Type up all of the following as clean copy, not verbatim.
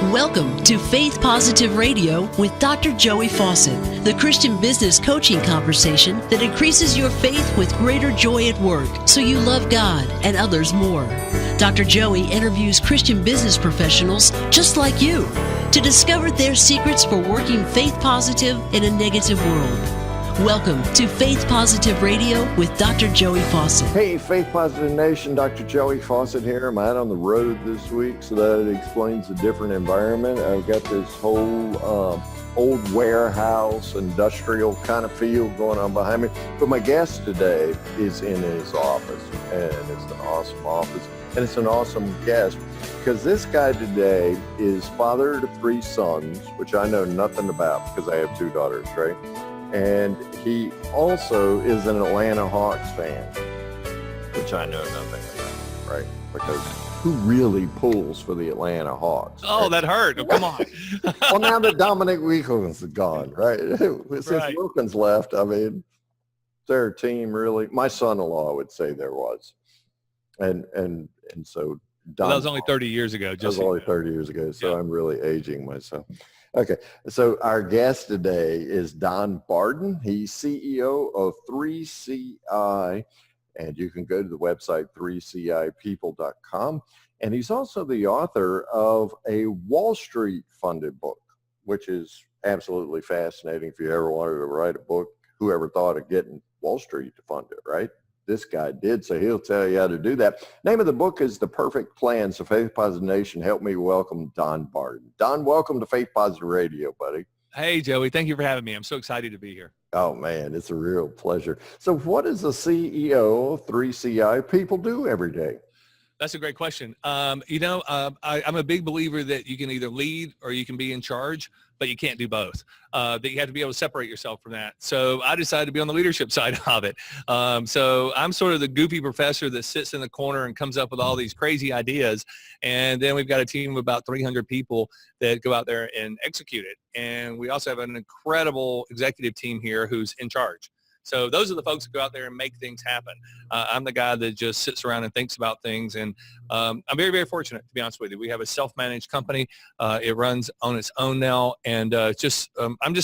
Welcome to Faith Positive Radio with Dr. Joey Fawcett, the Christian business coaching conversation that increases your faith with greater joy at work so you love God and others more. Dr. Joey interviews Christian business professionals just like you to discover their secrets for working faith positive in a negative world. Welcome to Faith Positive Radio with Dr. Joey Fawcett. Hey, Faith Positive Nation, Dr. Joey Fawcett here. I'm out on the road this week, so that explains a different environment. I've got this whole old warehouse, industrial kind of feel going on behind me. But my guest today is in his office, and it's an awesome office, and it's an awesome guest, because this guy today is father to 3 sons, which I know nothing about because I have 2 daughters, right? And he also is an Atlanta Hawks fan, which I know nothing about, right? Because who really pulls for the Atlanta Hawks? Oh, right? That hurt. Oh, come on. Well, now that Dominic Wilkins is gone, right? Since right. Wilkins left, I mean, their team really, my son-in-law would say there was. And so Don, that was only 30 years ago. That was only 30 years ago, so yeah. I'm really aging myself. Okay, so our guest today is Don Barden. He's CEO of 3CI, and you can go to the website 3cipeople.com. And he's also the author of a Wall Street funded book, which is absolutely fascinating. If you ever wanted to write a book, whoever thought of getting Wall Street to fund it, right? This guy did, so he'll tell you how to do that. Name of the book is The Perfect Plan. So Faith Positive Nation, help me welcome Don Barden. Don, welcome to Faith Positive Radio, buddy. Hey, Joey. Thank you for having me. I'm so excited to be here. Oh, man, it's a real pleasure. So what does the CEO of 3CI People do every day? That's a great question. I'm a big believer that you can either lead or you can be in charge, but you can't do both. That you have to be able to separate yourself from that. So I decided to be on the leadership side of it. So I'm sort of the goofy professor that sits in the corner and comes up with all these crazy ideas. And then we've got a team of about 300 people that go out there and execute it. And we also have an incredible executive team here who's in charge. So those are the folks that go out there and make things happen. I'm the guy that just sits around and thinks about things. And I'm very, very fortunate, to be honest with you. We have a self-managed company. It runs on its own now. And I'm just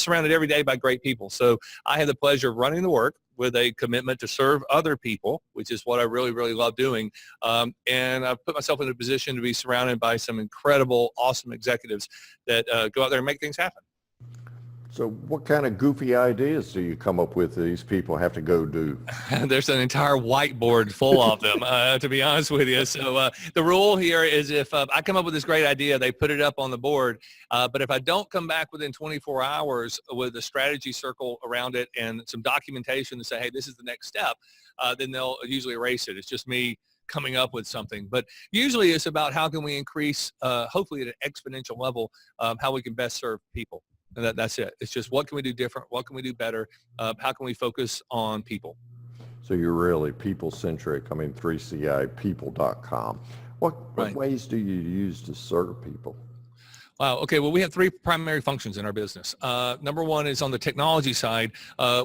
surrounded every day by great people. So I have the pleasure of running the work with a commitment to serve other people, which is what I really, really love doing. And I've put myself in a position to be surrounded by some incredible, awesome executives that go out there and make things happen. So what kind of goofy ideas do you come up with these people have to go do? There's an entire whiteboard full of them, to be honest with you. So the rule here is if I come up with this great idea, they put it up on the board. But if I don't come back within 24 hours with a strategy circle around it and some documentation to say, hey, this is the next step, then they'll usually erase it. It's just me coming up with something. But usually it's about how can we increase, hopefully at an exponential level, how we can best serve people. And that's it. It's just what can we do different? What can we do better? How can we focus on people? So you're really people-centric. I mean, 3cipeople.com. What ways do you use to serve people? Wow. Okay. Well, we have 3 primary functions in our business. Number 1 is on the technology side.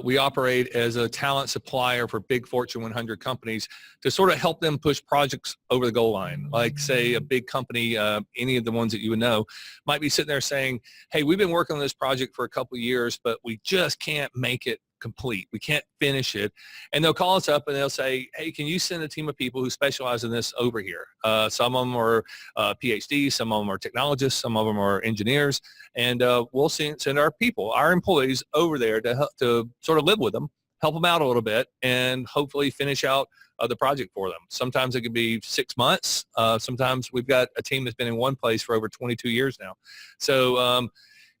We operate as a talent supplier for big Fortune 100 companies to sort of help them push projects over the goal line. Like, say, a big company, any of the ones that you would know, might be sitting there saying, hey, we've been working on this project for a couple of years, but we just can't make it complete. We can't finish it. And they'll call us up and they'll say, hey, can you send a team of people who specialize in this over here? Some of them are PhDs, some of them are technologists, some of them are engineers, and we'll send our people, our employees over there to sort of live with them, help them out a little bit, and hopefully finish out the project for them. Sometimes it could be 6 months. Sometimes we've got a team that's been in one place for over 22 years now. So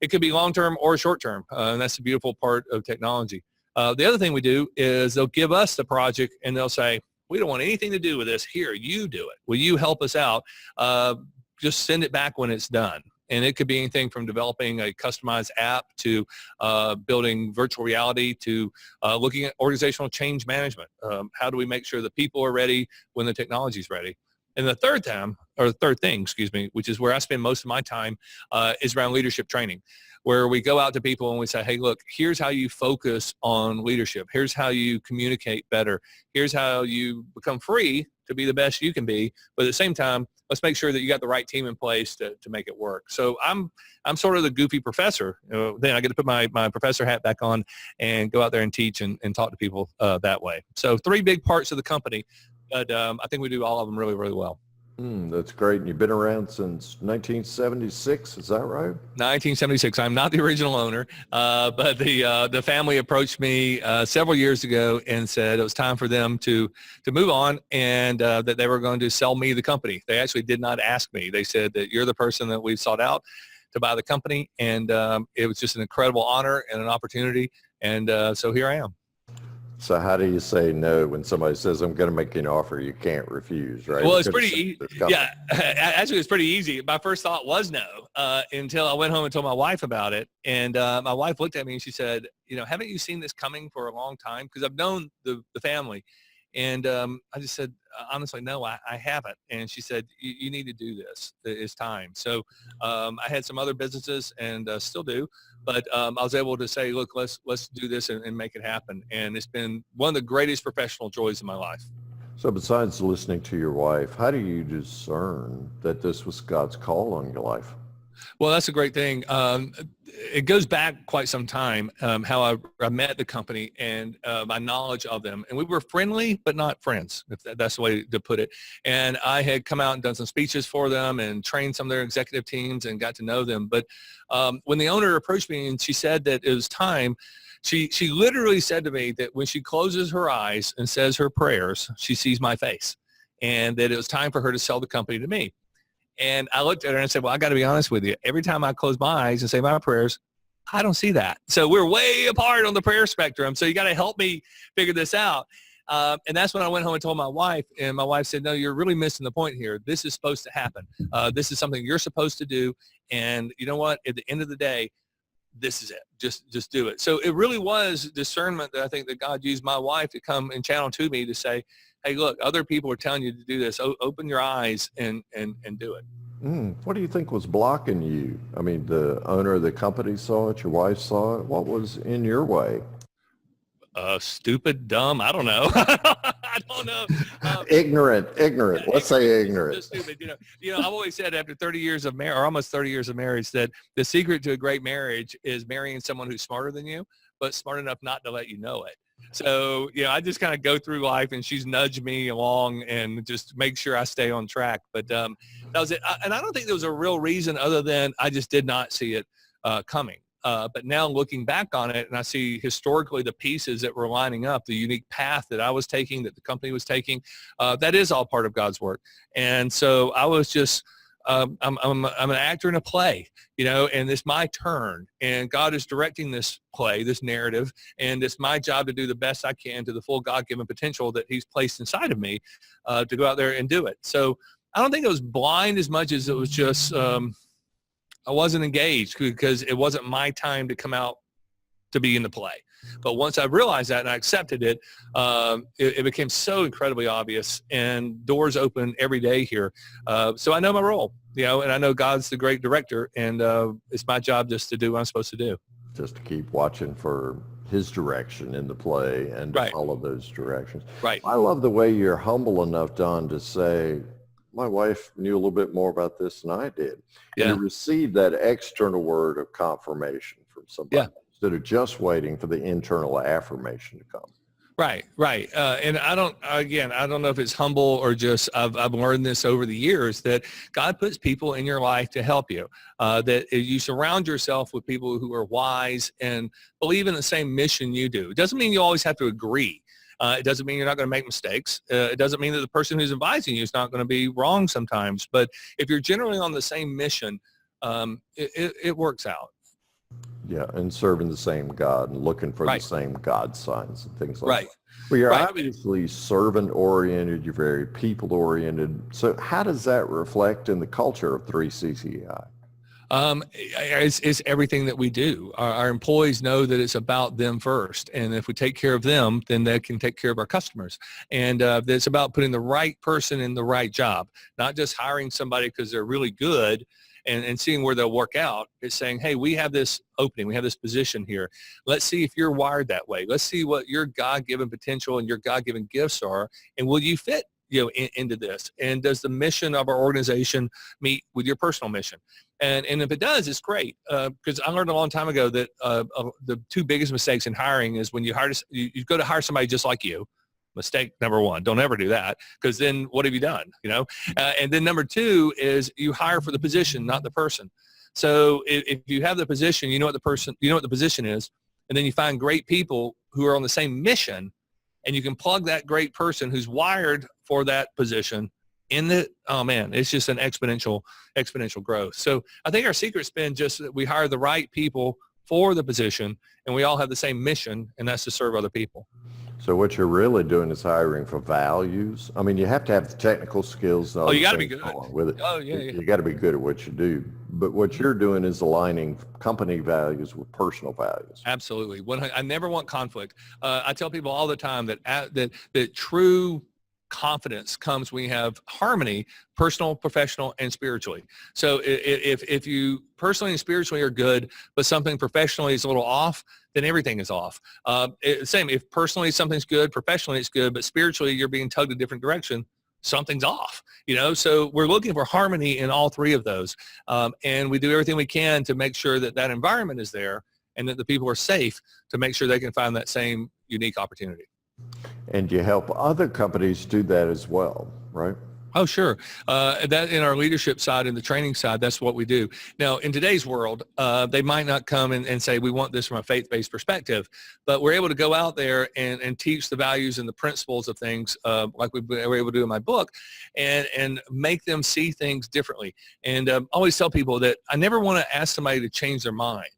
it could be long-term or short-term, and that's the beautiful part of technology. The other thing we do is they'll give us the project and they'll say, we don't want anything to do with this. Here, you do it. Will you help us out? Just send it back when it's done. And it could be anything from developing a customized app to building virtual reality to looking at organizational change management. How do we make sure the people are ready when the technology is ready? And the third thing, which is where I spend most of my time, is around leadership training, where we go out to people and we say, hey, look, here's how you focus on leadership. Here's how you communicate better. Here's how you become free to be the best you can be. But at the same time, let's make sure that you got the right team in place to make it work. So I'm sort of the goofy professor. Then I get to put my professor hat back on and go out there and teach and talk to people that way. So 3 big parts of the company, but I think we do all of them really, really well. That's great. And you've been around since 1976, is that right? 1976. I'm not the original owner, but the family approached me several years ago and said it was time for them to move on, and that they were going to sell me the company. They actually did not ask me. They said that you're the person that we've sought out to buy the company, and it was just an incredible honor and an opportunity, and so here I am. So how do you say no when somebody says, I'm going to make you an offer you can't refuse, right? Well, it's pretty easy. Yeah, actually, it's pretty easy. My first thought was no until I went home and told my wife about it. And my wife looked at me and she said, haven't you seen this coming for a long time? Because I've known the family. And I just said, honestly, no, I haven't. And she said, you need to do this. It's time. So I had some other businesses and still do. But I was able to say, look, let's do this and make it happen. And it's been one of the greatest professional joys of my life. So besides listening to your wife, how do you discern that this was God's call on your life? Well, that's a great thing. It goes back quite some time, how I met the company and my knowledge of them. And we were friendly, but not friends, if that's the way to put it. And I had come out and done some speeches for them and trained some of their executive teams and got to know them. But when the owner approached me and she said that it was time, she literally said to me that when she closes her eyes and says her prayers, she sees my face, and that it was time for her to sell the company to me. And I looked at her and said, well, I got to be honest with you. Every time I close my eyes and say my prayers, I don't see that. So we're way apart on the prayer spectrum. So you got to help me figure this out. And that's when I went home and told my wife, and my wife said, no, you're really missing the point here. This is supposed to happen. This is something you're supposed to do. And you know what? At the end of the day, this is it. Just do it. So it really was discernment that I think that God used my wife to come and channel to me to say, hey, look, other people are telling you to do this. Open your eyes and do it. What do you think was blocking you? I mean, the owner of the company saw it, your wife saw it. What was in your way? Stupid, dumb. I don't know. I don't know. Ignorant. Let's say ignorant. Just stupid. I've always said after 30 years of marriage, or almost 30 years of marriage, that the secret to a great marriage is marrying someone who's smarter than you, but smart enough not to let you know it. So, I just kind of go through life and she's nudged me along and just make sure I stay on track. But that was it. And I don't think there was a real reason other than I just did not see it coming. But now looking back on it, and I see historically the pieces that were lining up, the unique path that I was taking, that the company was taking, that is all part of God's work. And so I was just, I'm an actor in a play, and it's my turn, and God is directing this play, this narrative, and it's my job to do the best I can to the full God-given potential that he's placed inside of me to go out there and do it. So I don't think it was blind as much as it was just, I wasn't engaged because it wasn't my time to come out to be in the play. But once I realized that and I accepted it, it became so incredibly obvious, and doors open every day here. So I know my role, and I know God's the great director, and it's my job just to do what I'm supposed to do. Just to keep watching for his direction in the play and to Right. follow those directions. Right. I love the way you're humble enough, Don, to say, my wife knew a little bit more about this than I did. Yeah. And to receive that external word of confirmation from somebody. Yeah. Instead of just waiting for the internal affirmation to come. Right. And I don't know if it's humble or just I've learned this over the years that God puts people in your life to help you, that you surround yourself with people who are wise and believe in the same mission you do. It doesn't mean you always have to agree. It doesn't mean you're not going to make mistakes. It doesn't mean that the person who's advising you is not going to be wrong sometimes. But if you're generally on the same mission, it works out. Yeah, and serving the same God and looking for Right. the same God signs and things like Right. that. Well, you're Right. obviously servant-oriented. You're very people-oriented. So how does that reflect in the culture of 3CCI? It's everything that we do. Our employees know that it's about them first. And if we take care of them, then they can take care of our customers. And it's about putting the right person in the right job, not just hiring somebody because they're really good and seeing where they'll work out. It's saying, hey, we have this opening. We have this position here. Let's see if you're wired that way. Let's see what your God-given potential and your God-given gifts are. And will you fit into this? And does the mission of our organization meet with your personal mission? And if it does, it's great. Because I learned a long time ago that the two biggest mistakes in hiring is when you go to hire somebody just like you. Mistake number one, don't ever do that, because then what have you done? And then number two is you hire for the position, not the person. So if you have the position, you know what the position is, and then you find great people who are on the same mission, and you can plug that great person who's wired for that position in it's just an exponential growth. So I think our secret's been just that we hire the right people for the position, and we all have the same mission, and that's to serve other people. So what you're really doing is hiring for values. I mean, you have to have the technical skills. Oh, you got to be good with it. Oh, yeah. You got to be good at what you do. But what you're doing is aligning company values with personal values. Absolutely. I never want conflict. I tell people all the time that true confidence comes when you have harmony, personal, professional, and spiritually. So if you personally and spiritually are good, but something professionally is a little off, then everything is off. Same, if personally something's good, professionally it's good, but spiritually you're being tugged a different direction, something's off. So we're looking for harmony in all three of those. And we do everything we can to make sure that environment is there and that the people are safe to make sure they can find that same unique opportunity. And you help other companies do that as well, right? Oh, sure. That in our leadership side and the training side, that's what we do. Now, in today's world, they might not come and say, we want this from a faith-based perspective, but we're able to go out there and teach the values and the principles of things like we were able to do in my book and make them see things differently. And I always tell people that I never want to ask somebody to change their mind.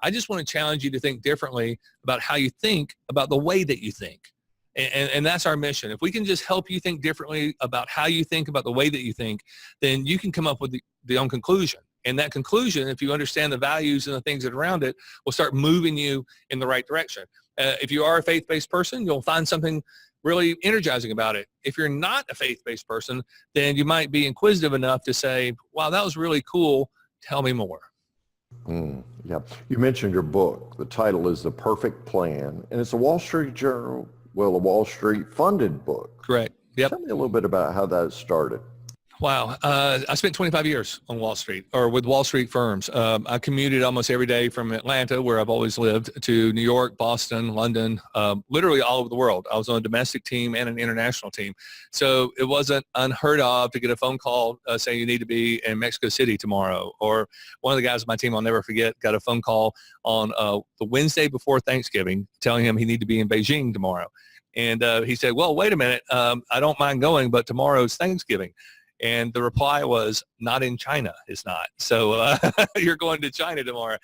I just want to challenge you to think differently about how you think about the way that you think. And that's our mission. If we can just help you think differently about how you think about the way that you think, then you can come up with the own conclusion. And that conclusion, if you understand the values and the things that are around it, will start moving you in the right direction. If you are a faith-based person, you'll find something really energizing about it. If you're not a faith-based person, then you might be inquisitive enough to say, wow, that was really cool. Tell me more. Yeah. You mentioned your book. The title is The Perfect Plan, and it's a Wall Street Journal, a Wall Street funded book. Correct. Yep. Tell me a little bit about how that started. Wow. I spent 25 years on Wall Street or with Wall Street firms. I commuted almost every day from Atlanta, where I've always lived, to New York, Boston, London, literally all over the world. I was on a domestic team and an international team. So it wasn't unheard of to get a phone call saying you need to be in Mexico City tomorrow. Or one of the guys on my team, I'll never forget, got a phone call on the Wednesday before Thanksgiving telling him he needed to be in Beijing tomorrow. And he said, well, wait a minute. I don't mind going, but tomorrow's Thanksgiving. And the reply was, not in China, it's not. So you're going to China tomorrow.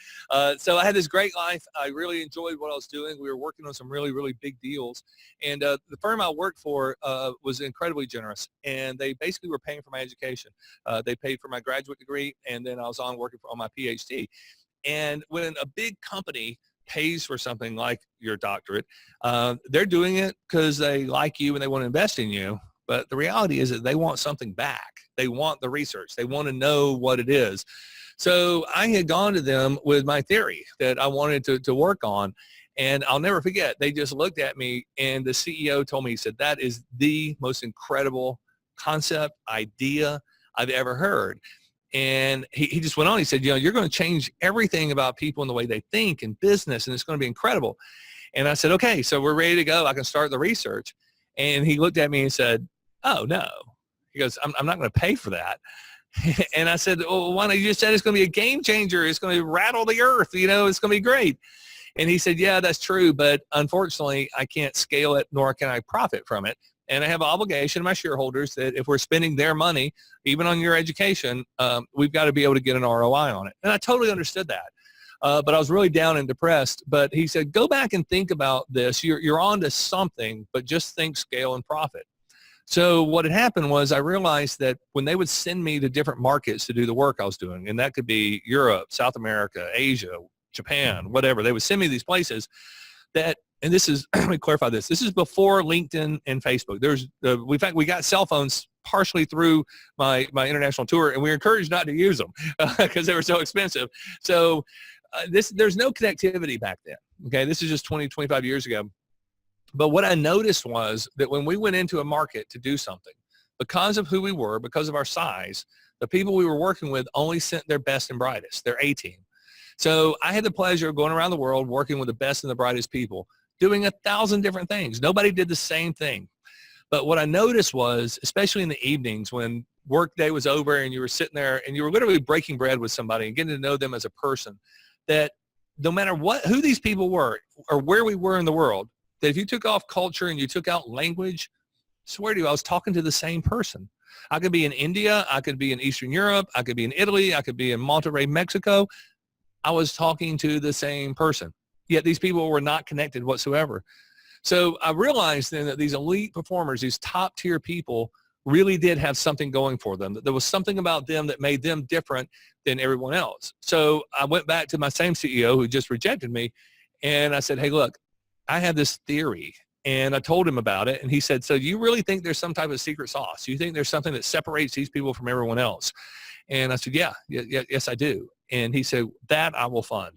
So I had this great life. I really enjoyed what I was doing. We were working on some really, really big deals. And the firm I worked for was incredibly generous. And they basically were paying for my education. They paid for my graduate degree, and then I was on working on my PhD. And when a big company pays for something like your doctorate, they're doing it because they like you and they want to invest in you. But the reality is that they want something back. They want the research. They want to know what it is. So I had gone to them with my theory that I wanted to work on. And I'll never forget, they just looked at me and the CEO told me, he said, that is the most incredible concept, idea I've ever heard. And he just went on. He said, you're going to change everything about people and the way they think and business, and it's going to be incredible. And I said, okay, so we're ready to go. I can start the research. And he looked at me and said, oh, no. He goes, I'm not going to pay for that. And I said, well, why not? You just said it's going to be a game changer. It's going to rattle the earth. It's going to be great. And he said, yeah, that's true. But unfortunately, I can't scale it, nor can I profit from it. And I have an obligation to my shareholders that if we're spending their money, even on your education, we've got to be able to get an ROI on it. And I totally understood that. But I was really down and depressed. But he said, go back and think about this. You're on to something, but just think scale and profit. So what had happened was I realized that when they would send me to different markets to do the work I was doing, and that could be Europe, South America, Asia, Japan, whatever, they would send me these places that, and this is, let me clarify this is before LinkedIn and Facebook. In fact, we got cell phones partially through my international tour, and we were encouraged not to use them because they were so expensive. So there's no connectivity back then. Okay. This is just 20, 25 years ago. But what I noticed was that when we went into a market to do something, because of who we were, because of our size, the people we were working with only sent their best and brightest, their A team. So I had the pleasure of going around the world working with the best and the brightest people, doing 1,000 different things. Nobody did the same thing. But what I noticed was, especially in the evenings when work day was over and you were sitting there and you were literally breaking bread with somebody and getting to know them as a person, that no matter who these people were or where we were in the world, that if you took off culture and you took out language, I swear to you, I was talking to the same person. I could be in India. I could be in Eastern Europe. I could be in Italy. I could be in Monterrey, Mexico. I was talking to the same person. Yet these people were not connected whatsoever. So I realized then that these elite performers, these top tier people, really did have something going for them. That there was something about them that made them different than everyone else. So I went back to my same CEO who just rejected me, and I said, hey, look, I have this theory. And I told him about it. And he said, so you really think there's some type of secret sauce? You think there's something that separates these people from everyone else? And I said, yes, I do. And he said, that I will fund.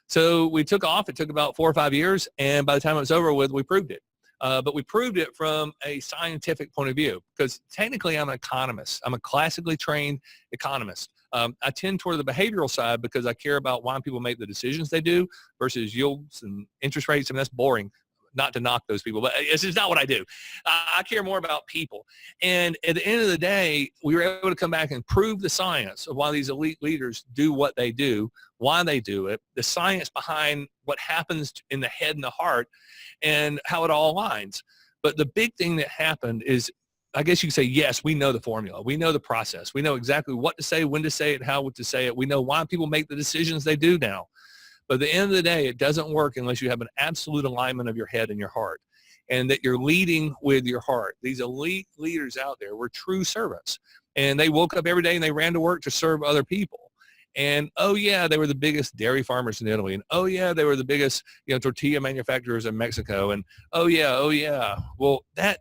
So we took off. It took about 4 or 5 years. And by the time it was over with, we proved it. But we proved it from a scientific point of view, because technically I'm an economist. I'm a classically trained economist. I tend toward the behavioral side because I care about why people make the decisions they do versus yields and interest rates. I mean, that's boring, not to knock those people, but it's just not what I do. I care more about people. And at the end of the day, we were able to come back and prove the science of why these elite leaders do what they do, why they do it, the science behind what happens in the head and the heart, and how it all aligns. But the big thing that happened is, I guess you could say, yes, we know the formula. We know the process. We know exactly what to say, when to say it, how to say it. We know why people make the decisions they do now. But at the end of the day, it doesn't work unless you have an absolute alignment of your head and your heart, and that you're leading with your heart. These elite leaders out there were true servants, and they woke up every day and they ran to work to serve other people. And, oh, yeah, they were the biggest dairy farmers in Italy. And, oh, yeah, they were the biggest, tortilla manufacturers in Mexico. And, oh, yeah. Well, that's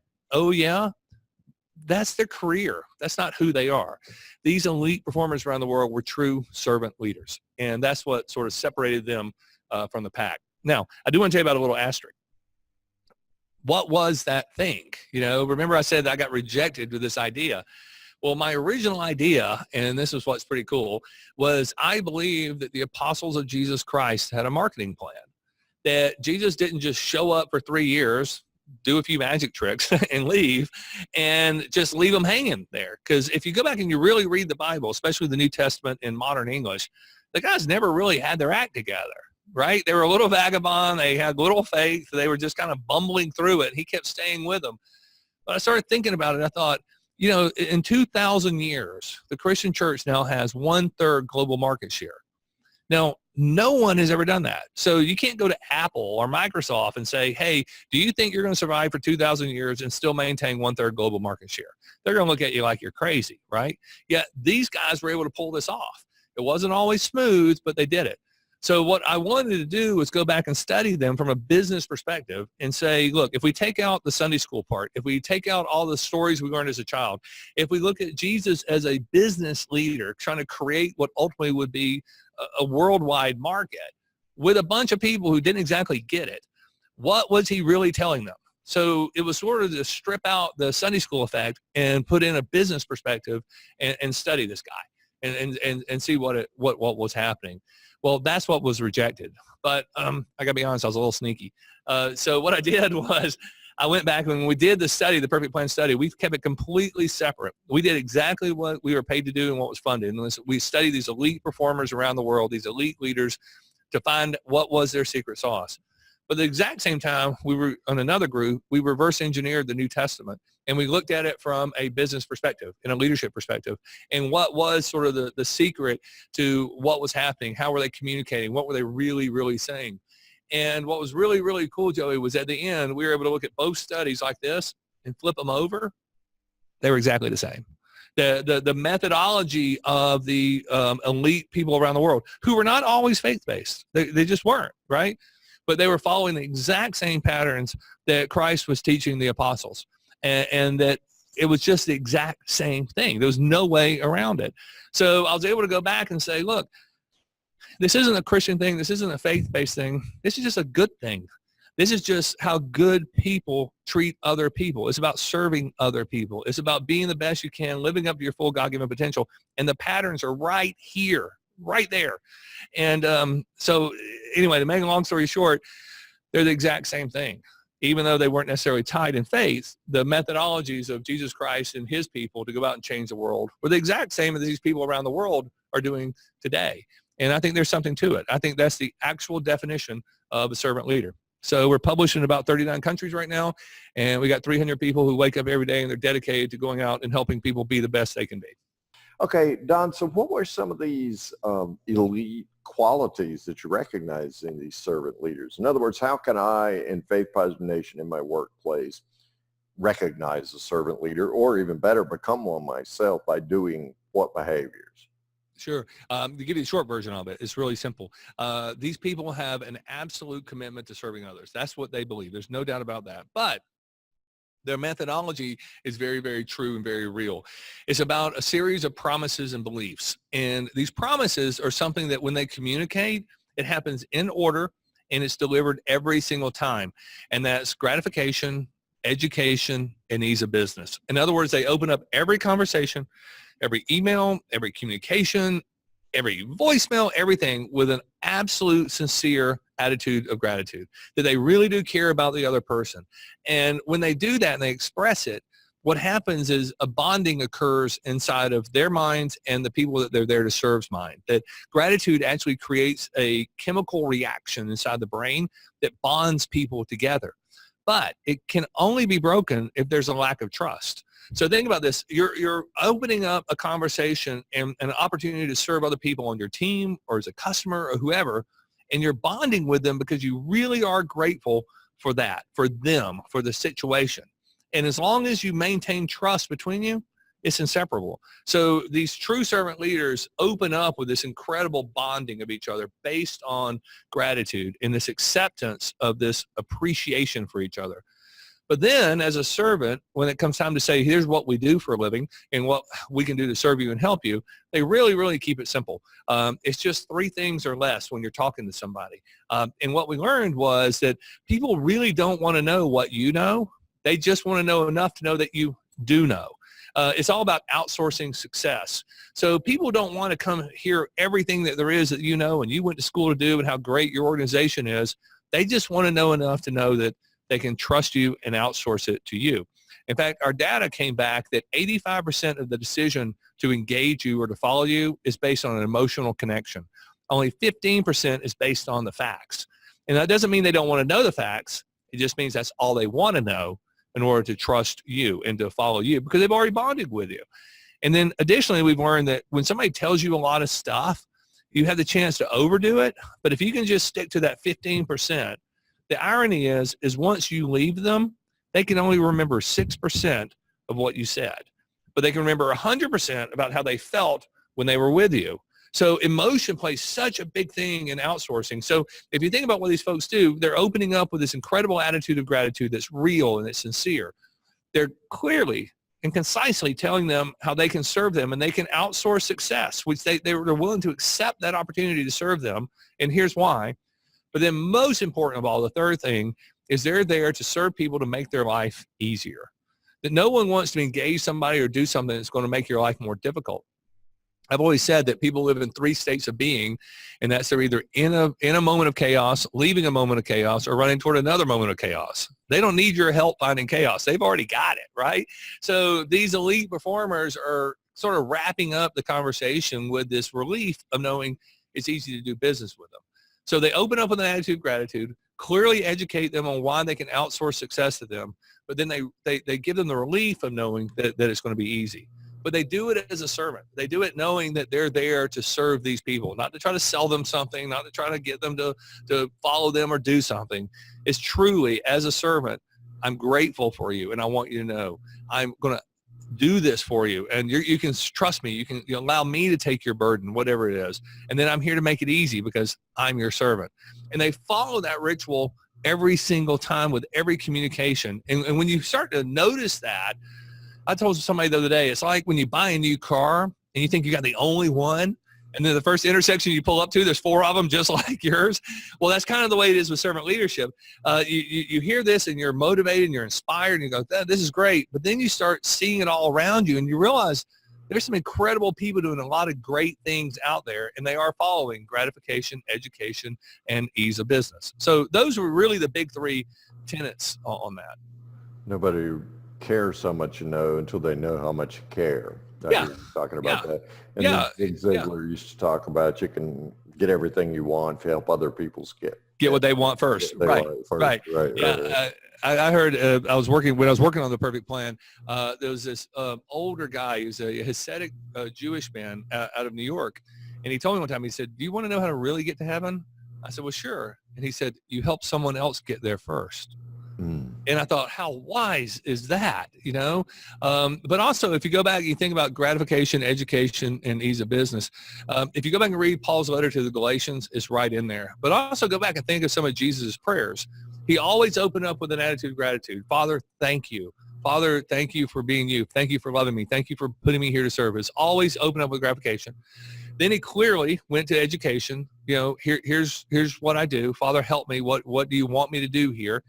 their career. That's not who they are. These elite performers around the world were true servant leaders. And that's what sort of separated them from the pack. Now, I do want to tell you about a little asterisk. What was that thing? Remember I said that I got rejected with this idea. Well, my original idea, and this is what's pretty cool, was I believe that the apostles of Jesus Christ had a marketing plan, that Jesus didn't just show up for 3 years, do a few magic tricks and leave, and just leave them hanging there. Because if you go back and you really read the Bible, especially the New Testament in modern English, the guys never really had their act together, right? They were a little vagabond. They had little faith. They were just kind of bumbling through it. He kept staying with them. But I started thinking about it. I thought, in 2,000 years, the Christian church now has 1/3 global market share. Now, no one has ever done that. So you can't go to Apple or Microsoft and say, hey, do you think you're going to survive for 2,000 years and still maintain 1/3 global market share? They're going to look at you like you're crazy, right? Yet these guys were able to pull this off. It wasn't always smooth, but they did it. So what I wanted to do was go back and study them from a business perspective and say, look, if we take out the Sunday school part, if we take out all the stories we learned as a child, if we look at Jesus as a business leader trying to create what ultimately would be a worldwide market with a bunch of people who didn't exactly get it, what was he really telling them? So it was sort of to strip out the Sunday school effect and put in a business perspective and study this guy and see what was happening. Well, that's what was rejected. But I got to be honest, I was a little sneaky. So what I did was I went back and when we did the study, the Perfect Plan study, we kept it completely separate. We did exactly what we were paid to do and what was funded. And we studied these elite performers around the world, these elite leaders, to find what was their secret sauce. But at the exact same time, we were on another group, we reverse engineered the New Testament, and we looked at it from a business perspective and a leadership perspective, and what was sort of the secret to what was happening, how were they communicating, what were they really, really saying. And what was really, really cool, Joey, was at the end, we were able to look at both studies like this and flip them over They were exactly the same. The methodology of the elite people around the world, who were not always faith-based. They just weren't, right? But they were following the exact same patterns that Christ was teaching the apostles, and that it was just the exact same thing. There was no way around it. So I was able to go back and say, look, this isn't a Christian thing. This isn't a faith-based thing. This is just a good thing. This is just how good people treat other people. It's about serving other people. It's about being the best you can, living up to your full God-given potential. And the patterns are right here, right there. And so anyway, to make a long story short, they're the exact same thing. Even though they weren't necessarily tied in faith, the methodologies of Jesus Christ and his people to go out and change the world were the exact same as these people around the world are doing today. And I think there's something to it. I think that's the actual definition of a servant leader. So we're published in about 39 countries right now, and we got 300 people who wake up every day and they're dedicated to going out and helping people be the best they can be. Okay, Don, so what were some of these elite qualities that you recognize in these servant leaders? In other words, how can I, in Faith Positive Nation, in my workplace, recognize a servant leader, or even better, become one myself by doing what behaviors? Sure. To give you the short version of it, it's really simple. These people have an absolute commitment to serving others. That's what they believe. There's no doubt about that. But their methodology is very, very true and very real. It's about a series of promises and beliefs. And these promises are something that when they communicate, it happens in order and it's delivered every single time. And that's gratification, education, and ease of business. In other words, they open up every conversation, every email, every communication, every voicemail, everything with an absolute sincere attitude of gratitude, that they really do care about the other person. And when they do that and they express it, what happens is a bonding occurs inside of their minds and the people that they're there to serve's mind. That gratitude actually creates a chemical reaction inside the brain that bonds people together. But it can only be broken if there's a lack of trust. So think about this. You're opening up a conversation and an opportunity to serve other people on your team or as a customer or whoever, and you're bonding with them because you really are grateful for that, for them, for the situation. And as long as you maintain trust between you, it's inseparable. So these true servant leaders open up with this incredible bonding of each other based on gratitude and this acceptance of this appreciation for each other. But then as a servant, when it comes time to say, here's what we do for a living and what we can do to serve you and help you, they really, really keep it simple. It's just 3 things or less when you're talking to somebody. And what we learned was that people really don't want to know what you know. They just want to know enough to know that you do know. It's all about outsourcing success. So people don't want to come hear everything that there is that you know and you went to school to do and how great your organization is. They just want to know enough to know that they can trust you and outsource it to you. In fact, our data came back that 85% of the decision to engage you or to follow you is based on an emotional connection. Only 15% is based on the facts. And that doesn't mean they don't want to know the facts. It just means that's all they want to know in order to trust you and to follow you because they've already bonded with you. And then additionally, we've learned that when somebody tells you a lot of stuff, you have the chance to overdo it. But if you can just stick to that 15%, the irony is once you leave them, they can only remember 6% of what you said, but they can remember 100% about how they felt when they were with you. So emotion plays such a big thing in outsourcing. So if you think about what these folks do, they're opening up with this incredible attitude of gratitude that's real and it's sincere. They're clearly and concisely telling them how they can serve them and they can outsource success, which they're willing to accept that opportunity to serve them. And here's why. But then most important of all, the third thing is they're there to serve people to make their life easier. That no one wants to engage somebody or do something that's going to make your life more difficult. I've always said that people live in 3 states of being, and that's they're either in a moment of chaos, leaving a moment of chaos, or running toward another moment of chaos. They don't need your help finding chaos. They've already got it, right? So these elite performers are sort of wrapping up the conversation with this relief of knowing it's easy to do business with them. So they open up with an attitude of gratitude, clearly educate them on why they can outsource success to them, but then they give them the relief of knowing that it's going to be easy. But they do it as a servant. They do it knowing that they're there to serve these people, not to try to sell them something, not to try to get them to follow them or do something. It's truly, as a servant, I'm grateful for you, and I want you to know I'm going to do this for you. And you can trust me. You can allow me to take your burden, whatever it is. And then I'm here to make it easy because I'm your servant. And they follow that ritual every single time with every communication. And when you start to notice that, I told somebody the other day, it's like when you buy a new car and you think you got the only one, and then the first intersection you pull up to, there's 4 of them just like yours. Well, that's kind of the way it is with servant leadership. You hear this and you're motivated and you're inspired and you go, this is great. But then you start seeing it all around you and you realize there's some incredible people doing a lot of great things out there, and they are following gratification, education, and ease of business. So those were really the big 3 tenets on that. Nobody cares so much, until they know how much you care. Yeah. Talking about that. And Yeah. Zig Ziglar used to talk about you can get everything you want if you help other people's get what they want first. Right. Yeah. I heard when I was working on the perfect plan, there was this older guy who's a Hasidic Jewish man out of New York. And he told me one time, he said, do you want to know how to really get to heaven? I said, well, sure. And he said, you help someone else get there first. And I thought, how wise is that, But also, if you go back and you think about gratification, education, and ease of business, if you go back and read Paul's letter to the Galatians, it's right in there. But also go back and think of some of Jesus' prayers. He always opened up with an attitude of gratitude. Father, thank you. Father, thank you for being you. Thank you for loving me. Thank you for putting me here to serve. It's always open up with gratification. Then he clearly went to education. Here's what I do. Father, help me. What do you want me to do here?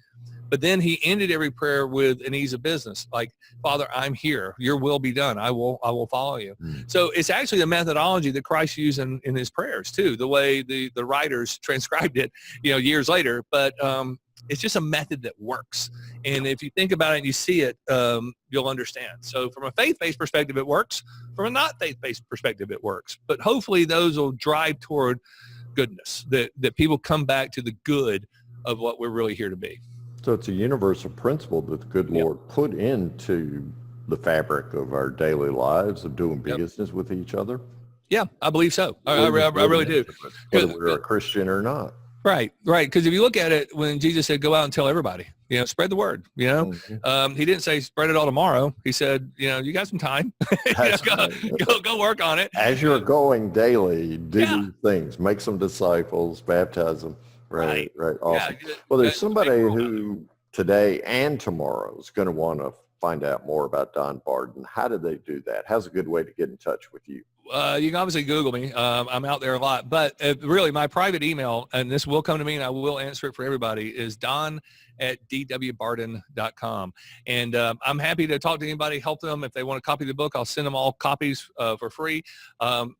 But then he ended every prayer with an ease of business, like, Father, I'm here. Your will be done. I will follow you. So it's actually a methodology that Christ used in his prayers too, the way the writers transcribed it, years later. But it's just a method that works. And if you think about it and you see it, you'll understand. So from a faith-based perspective, it works. From a not faith-based perspective, it works. But hopefully those will drive toward goodness, that people come back to the good of what we're really here to be. So it's a universal principle that the good Lord put into the fabric of our daily lives of doing business with each other. Yeah, I believe so. I really do. Whether we're a Christian or not. Right. Because if you look at it, when Jesus said, go out and tell everybody, spread the word, he didn't say spread it all tomorrow. He said, you got some time, go work on it. As you're going daily, do these things, make some disciples, baptize them. Right. Awesome. Yeah, well, there's somebody who today and tomorrow is going to want to find out more about Don Barden. How do they do that? How's a good way to get in touch with you? You can obviously Google me. I'm out there a lot. But really, my private email, and this will come to me and I will answer it for everybody, is don@dwbarden.com. And I'm happy to talk to anybody, help them. If they want to copy the book, I'll send them all copies for free.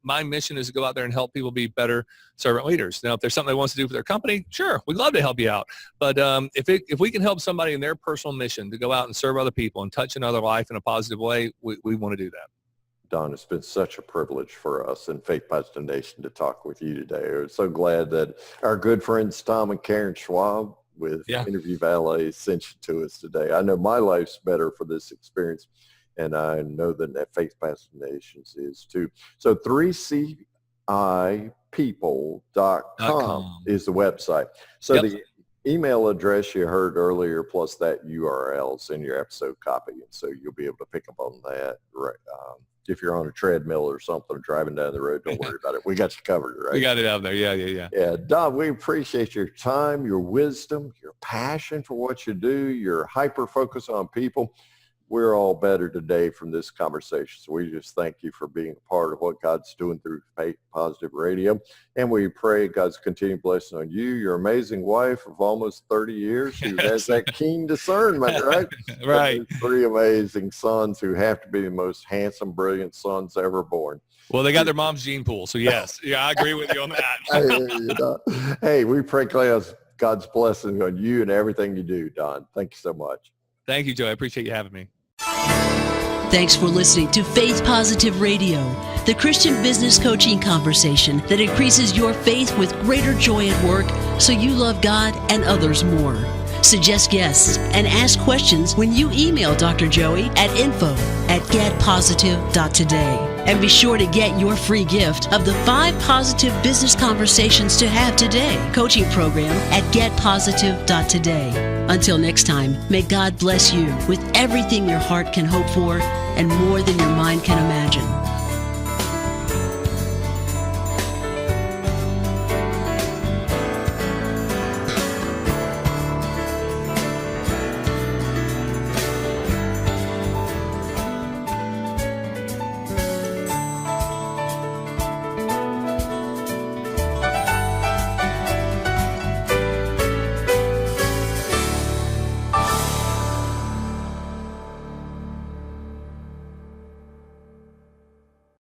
My mission is to go out there and help people be better servant leaders. Now, if there's something they want to do for their company, sure, we'd love to help you out. But if we can help somebody in their personal mission to go out and serve other people and touch another life in a positive way, we want to do that. Don, it's been such a privilege for us in Faith Positive Nation to talk with you today. We're so glad that our good friends Tom and Karen Schwab with Interview Valet sent you to us today. I know my life's better for this experience, and I know that Faith Positive Nations is too. So 3cipeople.com is the website. So the email address you heard earlier plus that URL is in your episode copy, and so you'll be able to pick up on that. Right. If you're on a treadmill or something, driving down the road, don't worry about it. We got you covered, right? We got it out there. Yeah. Yeah, Don, we appreciate your time, your wisdom, your passion for what you do, your hyper focus on people. We're all better today from this conversation. So we just thank you for being a part of what God's doing through Faith Positive Radio. And we pray God's continued blessing on you, your amazing wife of almost 30 years who has that keen discernment, right? Right. 3 amazing sons who have to be the most handsome, brilliant sons ever born. Well, they got their mom's gene pool. So yes, I agree with you on that. Hey, we pray God's blessing on you and everything you do, Don. Thank you so much. Thank you, Joe. I appreciate you having me. Thanks for listening to Faith Positive Radio, the Christian business coaching conversation that increases your faith with greater joy at work so you love God and others more. Suggest guests and ask questions when you email Dr. Joey at info@getpositive.today. And be sure to get your free gift of the 5 positive business conversations to have today coaching program at getpositive.today. Until next time, may God bless you with everything your heart can hope for and more than your mind can imagine.